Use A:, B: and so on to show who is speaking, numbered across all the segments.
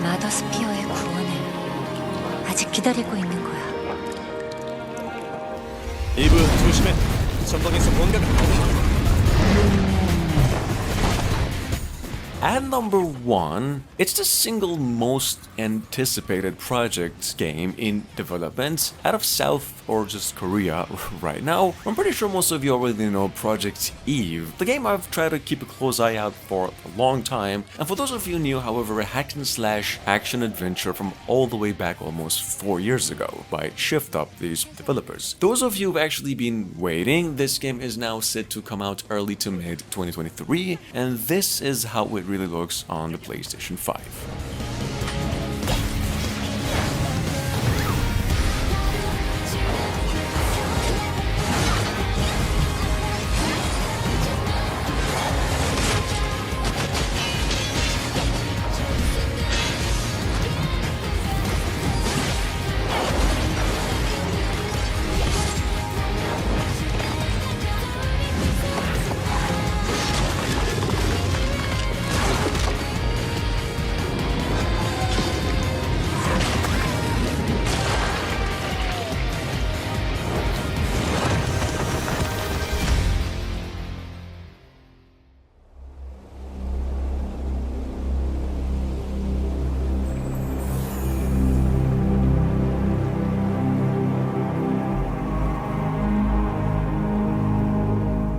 A: 마더스피어의 구원을 아직 기다리고 있는 거야.
B: 이브 조심해. 전방에서 뭔가가 At number 1, it's the single most anticipated project game in development out of South or just Korea right now. I'm pretty sure most of you already know Project Eve, the game I've tried to keep a close eye out for a long time, and for those of you new, however, a hack and slash action adventure from all the way back almost 4 years ago by Shift Up, these developers. Those of you who've actually been waiting, this game is now set to come out early to mid 2023, and this is how it really looks on the PlayStation 5.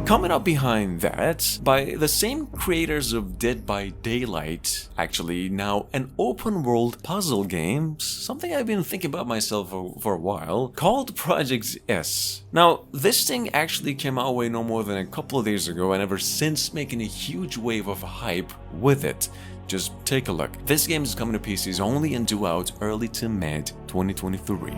B: Coming up behind that, by the same creators of Dead by Daylight, actually now an open world puzzle game, something I've been thinking about myself for a while, called Project S. Now, this thing actually came our way no more than a couple of days ago and ever since making a huge wave of hype with it. Just take a look. This game is coming to PCs only and due out early to mid 2023.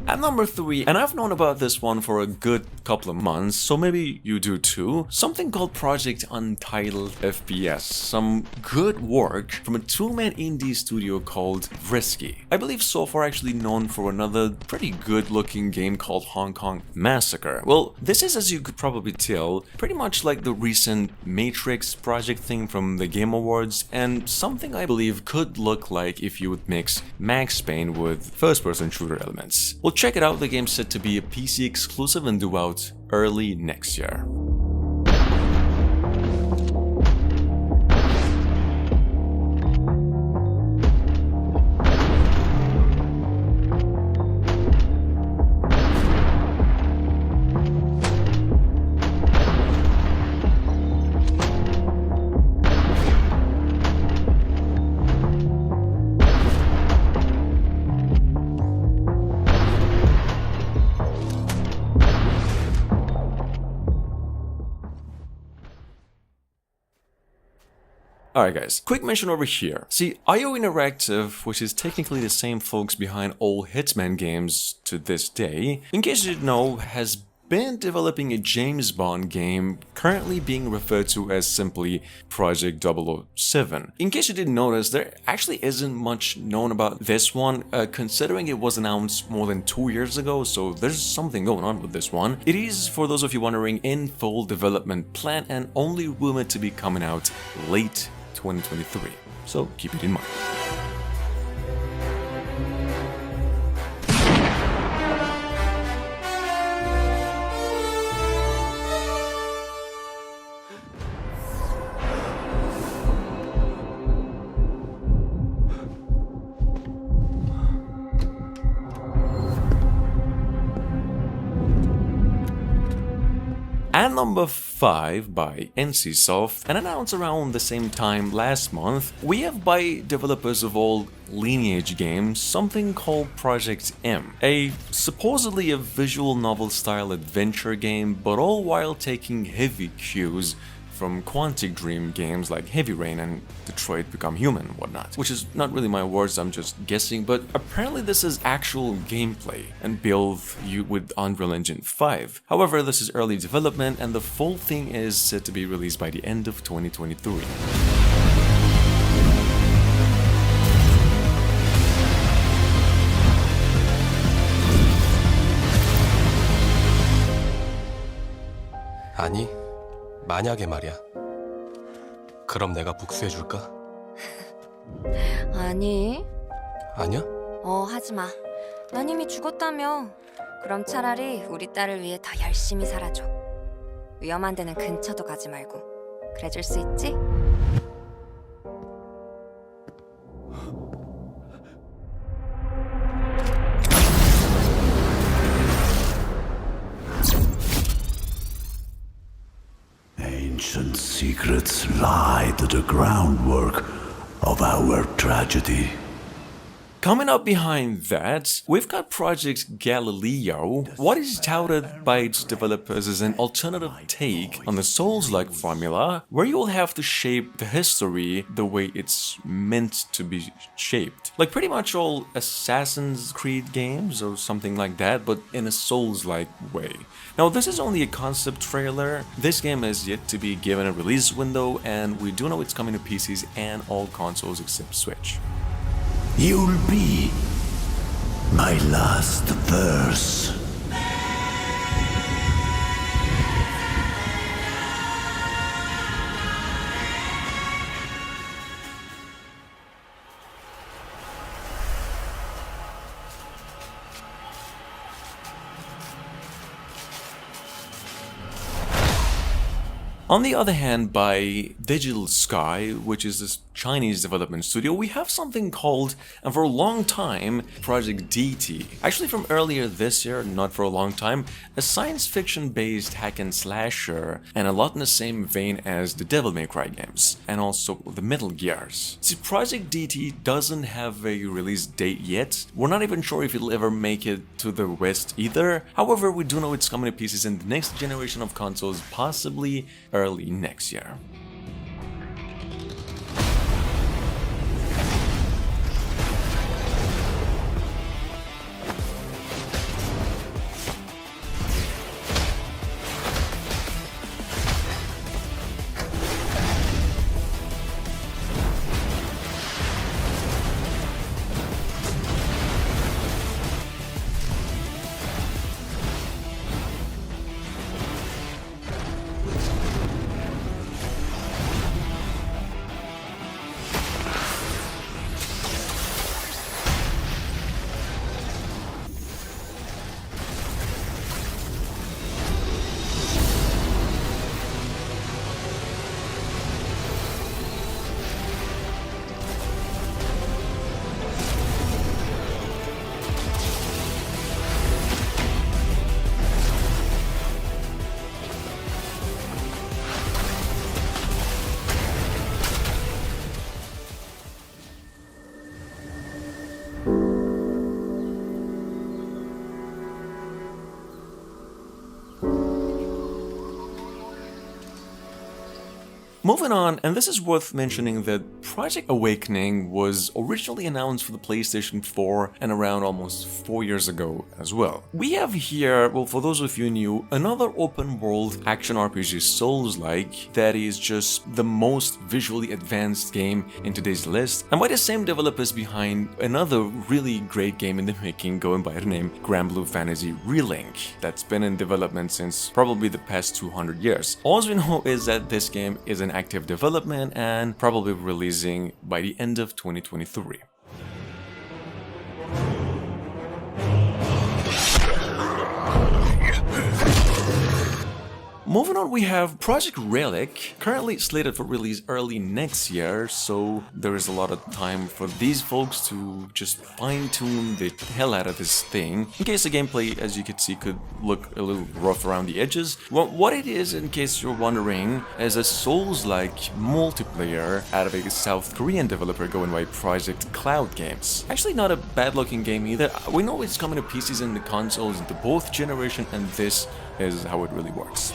B: At number 3, and I've known about this one for a good couple of months, so maybe you do too, something called Project Untitled FPS. Some good work from a two-man indie studio called Risky. I believe so far actually known for another pretty good-looking game called Hong Kong Massacre. Well, this is, as you could probably tell, pretty much like the recent Matrix project thing from the Game Awards, and something I believe could look like if you would mix Max Payne with first-person shooter elements. Well, check it out, the game's set to be a PC exclusive and due out early next year. Alright guys, quick mention over here. See, IO Interactive, which is technically the same folks behind all Hitman games to this day, in case you didn't know, has been developing a James Bond game currently being referred to as simply Project 007. In case you didn't notice, there actually isn't much known about this one, considering it was announced more than 2 years ago, so there's something going on with this one. It is, for those of you wondering, in full development plan and only rumored to be coming out late 2023, so keep it in mind. At number 5 by NCSoft, and announced around the same time last month, we have by developers of all Lineage games something called Project M, supposedly a visual novel style adventure game, but all while taking heavy cues from Quantic Dream games like Heavy Rain and Detroit Become Human and whatnot. Which is not really my words, I'm just guessing, but apparently this is actual gameplay and built with Unreal Engine 5. However, this is early development and the full thing is set to be released by the end of 2023.
C: 아니, 만약에 말이야. 그럼 내가 복수해줄까?
D: 아니.
C: 아니야?
D: 하지마. 난 이미 죽었다며. 그럼 차라리 우리 딸을 위해 더 열심히 살아줘. 위험한 데는 근처도 가지 말고. 그래줄 수 있지?
E: Ancient secrets lie to the groundwork of our tragedy.
B: Coming up behind that, we've got Project Galileo. What is touted by its developers as an alternative take on the Souls-like formula, where you will have to shape the history the way it's meant to be shaped. Like pretty much all Assassin's Creed games or something like that, but in a Souls-like way. Now this is only a concept trailer. This game is yet to be given a release window, and we do know it's coming to PCs and all consoles except Switch.
E: You'll be my last verse.
B: On the other hand, by Digital Sky, which is this Chinese development studio, we have something called, and for a long time, Project DT. Actually from earlier this year, not for a long time, a science fiction based hack and slasher, and a lot in the same vein as the Devil May Cry games, and also the Metal Gears. See, Project DT doesn't have a release date yet. We're not even sure if it'll ever make it to the West either. However, we do know it's coming to pieces in the next generation of consoles, possibly early next year. Moving on, and this is worth mentioning that Project Awakening was originally announced for the PlayStation 4 and around almost 4 years ago as well. We have here, well, for those of you new, another open world action RPG Souls-like that is just the most visually advanced game in today's list, and by the same developers behind another really great game in the making going by the name Granblue Fantasy Relic that's been in development since probably the past 200 years. All we know is that this game is an active development and probably releasing by the end of 2023. Moving on, we have Project Relic, currently slated for release early next year, so there is a lot of time for these folks to just fine-tune the hell out of this thing, in case the gameplay, as you can see, could look a little rough around the edges. Well, what it is, in case you're wondering, is a Souls-like multiplayer out of a South Korean developer going by Project Cloud Games. Actually not a bad-looking game either. We know it's coming to PCs and the consoles into both generation, and this is how it really works.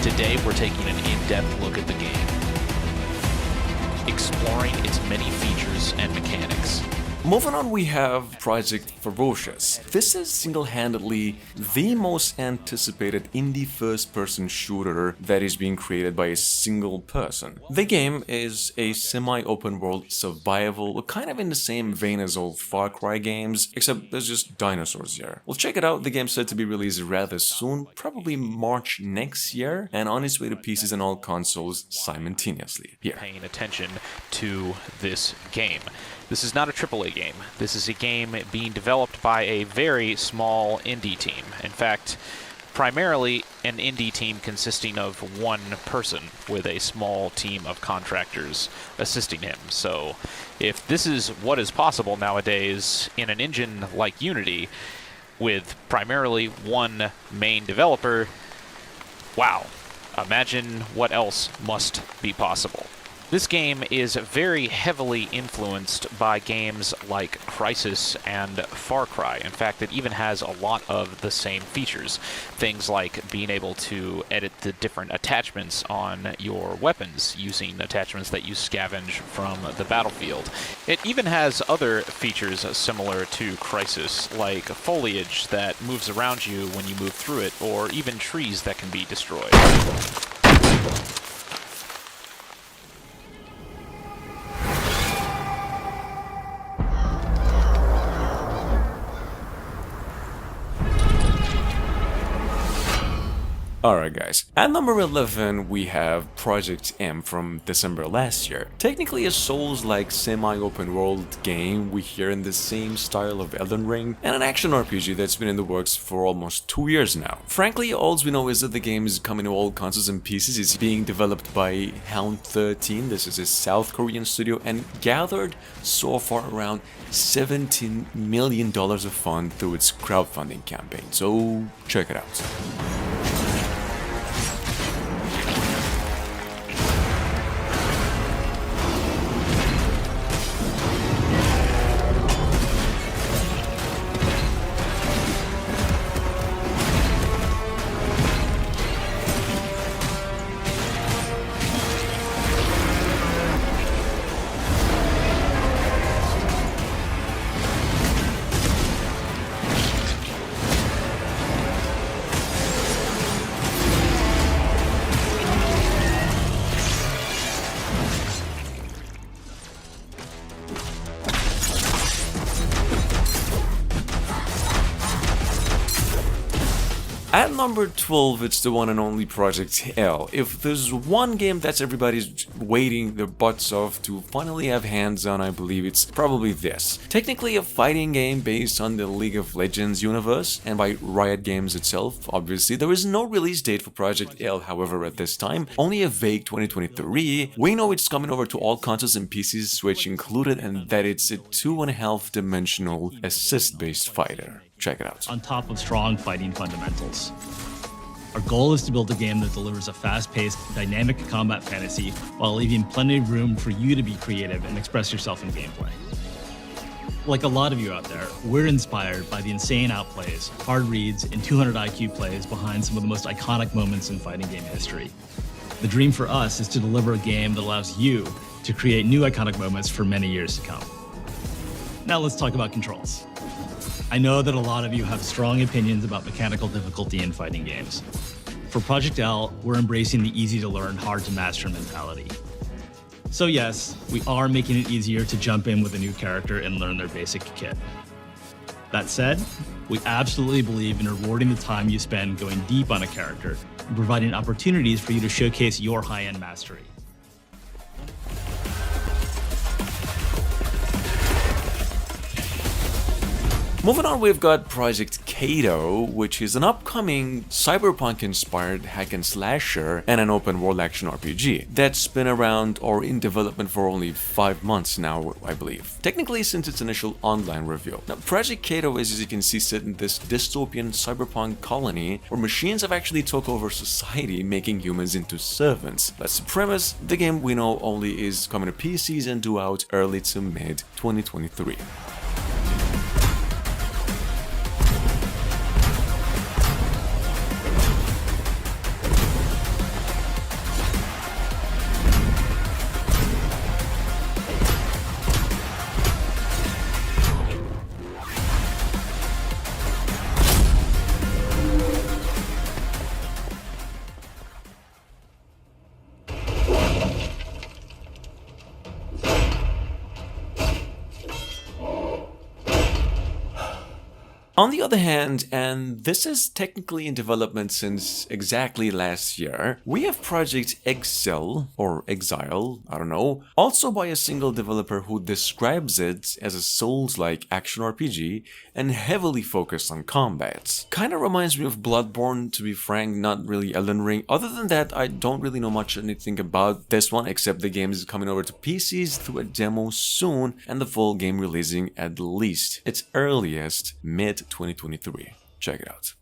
F: Today we're taking an in-depth look at the game, exploring its many features and mechanics.
B: Moving on, we have Project Ferocious. This is single-handedly the most anticipated indie first-person shooter that is being created by a single person. The game is a semi-open world survival, kind of in the same vein as old Far Cry games, except there's just dinosaurs here. Well, check it out, the game's set to be released rather soon, probably March next year, and on its way to PCs and all consoles simultaneously. Here.
F: Paying attention to this game. This is not a AAA game. This is a game being developed by a very small indie team. In fact, primarily an indie team consisting of one person with a small team of contractors assisting him. So if this is what is possible nowadays in an engine like Unity with primarily one main developer, wow, imagine what else must be possible. This game is very heavily influenced by games like Crysis and Far Cry. In fact, it even has a lot of the same features. Things like being able to edit the different attachments on your weapons using attachments that you scavenge from the battlefield. It even has other features similar to Crysis, like foliage that moves around you when you move through it, or even trees that can be destroyed.
B: Alright guys, at number 11 we have Project M from December last year. Technically a Souls-like semi-open world game we hear in the same style of Elden Ring, and an action RPG that's been in the works for almost 2 years now. Frankly, all we know is that the game is coming to all consoles and PCs. It's being developed by Hound 13, this is a South Korean studio, and gathered so far around $17 million of fund through its crowdfunding campaign, so check it out. At number 12, it's the one and only Project L. If there's one game that's everybody's waiting their butts off to finally have hands on, I believe it's probably this. Technically a fighting game based on the League of Legends universe, and by Riot Games itself, obviously. There is no release date for Project L, however, at this time, only a vague 2023. We know it's coming over to all consoles and PCs, Switch included, and that it's a 2.5-dimensional assist-based fighter. Check it out.
G: On top of strong fighting fundamentals. Our goal is to build a game that delivers a fast-paced, dynamic combat fantasy while leaving plenty of room for you to be creative and express yourself in gameplay. Like a lot of you out there, we're inspired by the insane outplays, hard reads, and 200 IQ plays behind some of the most iconic moments in fighting game history. The dream for us is to deliver a game that allows you to create new iconic moments for many years to come. Now let's talk about controls. I know that a lot of you have strong opinions about mechanical difficulty in fighting games. For Project L, we're embracing the easy to learn, hard to master mentality. So yes, we are making it easier to jump in with a new character and learn their basic kit. That said, we absolutely believe in rewarding the time you spend going deep on a character and providing opportunities for you to showcase your high-end mastery.
B: Moving on, we've got Project Kato, which is an upcoming cyberpunk-inspired hack and slasher and an open-world action RPG that's been around or in development for only 5 months now, I believe. Technically, since its initial online reveal. Now, Project Kato is, as you can see, set in this dystopian cyberpunk colony where machines have actually took over society, making humans into servants. That's the premise. The game, we know, only is coming to PCs and due out early to mid 2023. On the other hand, and this is technically in development since exactly last year, we have Project Exyl, or Exyl, I don't know, also by a single developer who describes it as a Souls-like action RPG and heavily focused on combat. Kinda reminds me of Bloodborne, to be frank, not really Elden Ring. Other than that, I don't really know much anything about this one, except the game is coming over to PCs through a demo soon, and the full game releasing at least its earliest mid 2023. Check it out.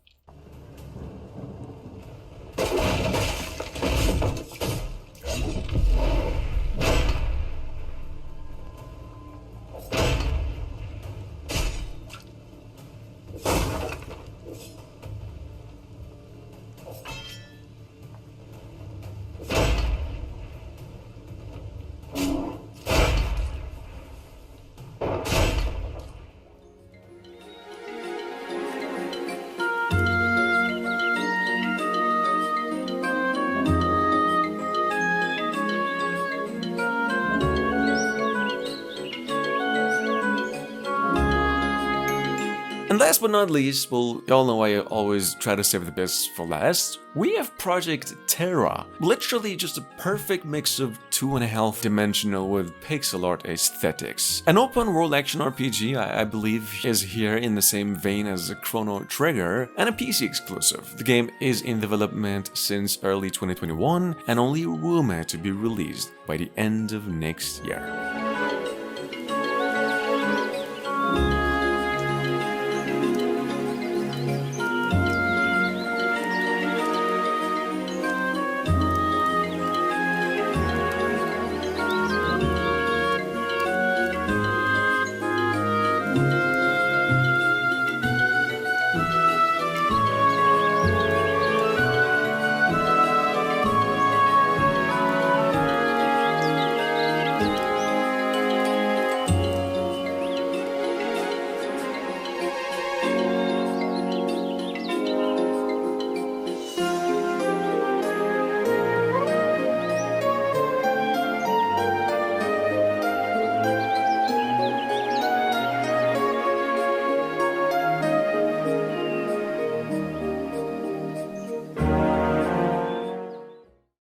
B: And last but not least, well, y'all know I always try to save the best for last. We have Project Terra, literally just a perfect mix of 2.5 dimensional with pixel art aesthetics. An open world action RPG, I believe, is here in the same vein as a Chrono Trigger, and a PC exclusive. The game is in development since early 2021 and only rumored to be released by the end of next year.